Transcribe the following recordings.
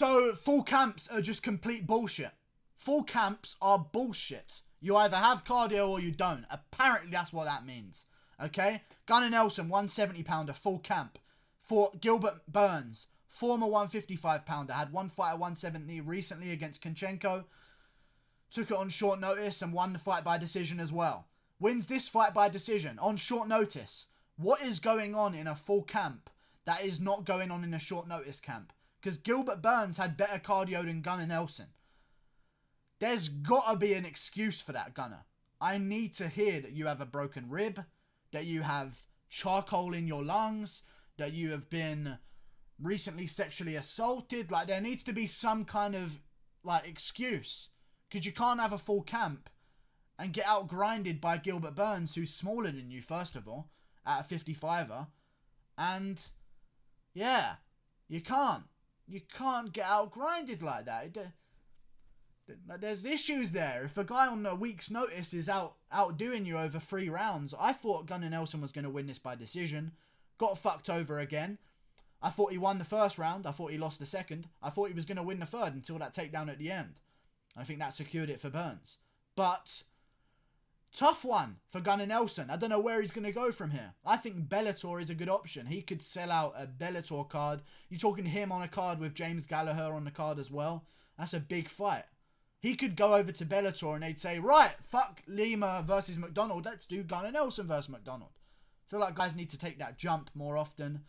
So full camps are just complete bullshit. Full camps are bullshit. You either have cardio or you don't. Apparently that's what that means. Okay? Gunnar Nelson, 170 pounder, full camp. For Gilbert Burns, former 155 pounder, had one fight at 170 recently against Konchenko. Took it on short notice and won the fight by decision as well. Wins this fight by decision on short notice. What is going on in a full camp that is not going on in a short notice camp? Because Gilbert Burns had better cardio than Gunnar Nelson. There's got to be an excuse for that, Gunnar. I need to hear that you have a broken rib, that you have charcoal in your lungs, that you have been recently sexually assaulted. Like, there needs to be some kind of, like, excuse. Because you can't have a full camp and get out-grinded by Gilbert Burns, who's smaller than you, first of all, at a 55er. And, yeah, you can't. You can't get out-grinded like that. There's issues there. If a guy on a week's notice is outdoing you over 3 rounds, I thought Gunnar Nelson was going to win this by decision. Got fucked over again. I thought he won the first round. I thought he lost the second. I thought he was going to win the third until that takedown at the end. I think that secured it for Burns. But tough one for Gunnar Nelson. I don't know where he's going to go from here. I think Bellator is a good option. He could sell out a Bellator card. You're talking him on a card with James Gallagher on the card as well. That's a big fight. He could go over to Bellator and they'd say, right, fuck Lima versus McDonald. Let's do Gunnar Nelson versus McDonald. I feel like guys need to take that jump more often.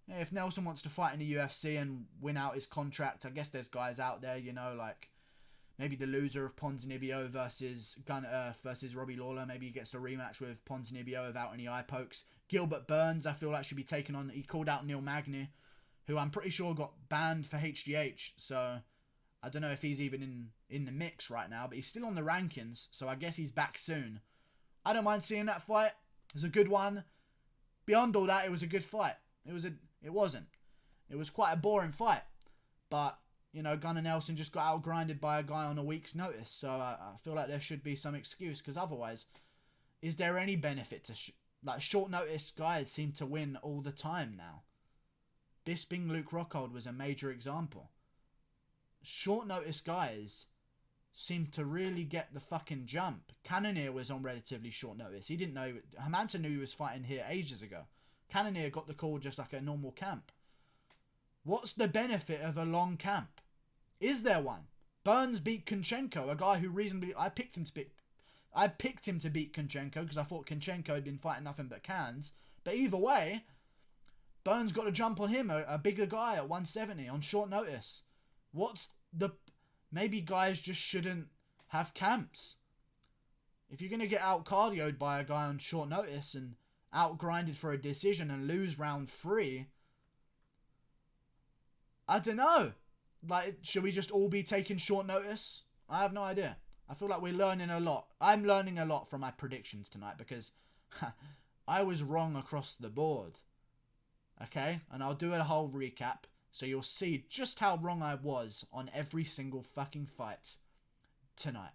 Yeah, if Nelson wants to fight in the UFC and win out his contract, I guess there's guys out there, you know, like maybe the loser of Ponzinibbio versus versus Robbie Lawler. Maybe he gets the rematch with Ponzinibbio without any eye pokes. Gilbert Burns, I feel like, should be taken on. He called out Neil Magny, who I'm pretty sure got banned for HGH. So I don't know if he's even in the mix right now, but he's still on the rankings, so I guess he's back soon. I don't mind seeing that fight. It was a good one. Beyond all that, it was a good fight. It wasn't. It was quite a boring fight. But, you know, Gunnar Nelson just got out-grinded by a guy on a week's notice, so I feel like there should be some excuse, because otherwise, is there any benefit to... like, short-notice guys seem to win all the time now. Bisping Luke Rockhold was a major example. Short-notice guys seem to really get the fucking jump. Cannonier was on relatively short notice. He didn't know... Hermansson knew he was fighting here ages ago. Cannonier got the call just like a normal camp. What's the benefit of a long camp? Is there one? Burns beat Konchenko, a guy who reasonably... I picked him to beat Konchenko because I thought Konchenko had been fighting nothing but cans. But either way, Burns got a jump on him, a bigger guy at 170 on short notice. What's the... Maybe guys just shouldn't have camps. If you're going to get out-cardioed by a guy on short notice and out-grinded for a decision and lose round 3, I don't know. Like, should we just all be taking short notice? I have no idea. I feel like we're learning a lot. I'm learning a lot from my predictions tonight because I was wrong across the board. Okay? And I'll do a whole recap so you'll see just how wrong I was on every single fucking fight tonight.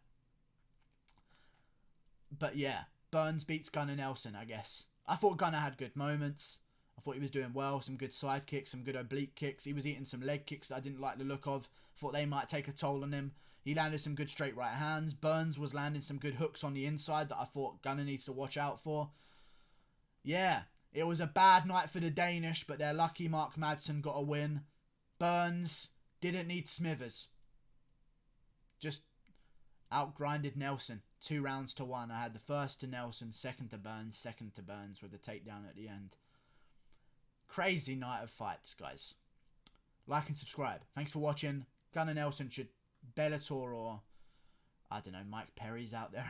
But yeah, Burns beats Gunnar Nelson, I guess. I thought Gunnar had good moments. I thought he was doing well. Some good side kicks, some good oblique kicks. He was eating some leg kicks that I didn't like the look of. Thought they might take a toll on him. He landed some good straight right hands. Burns was landing some good hooks on the inside that I thought Gunnar needs to watch out for. Yeah, it was a bad night for the Danish, but they're lucky Mark Madsen got a win. Burns didn't need Smithers. Just outgrinded Nelson. 2 rounds to 1. I had the first to Nelson, second to Burns with a takedown at the end. Crazy night of fights, guys. Like and subscribe. Thanks for watching. Gunnar Nelson should Bellator or... I don't know, Mike Perry's out there.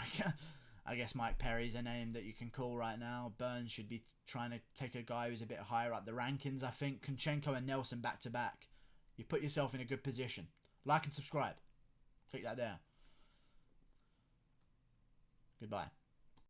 I guess Mike Perry's a name that you can call right now. Burns should be trying to take a guy who's a bit higher up the rankings. I think Konchenko and Nelson back to back. You put yourself in a good position. Like and subscribe. Click that there. Goodbye.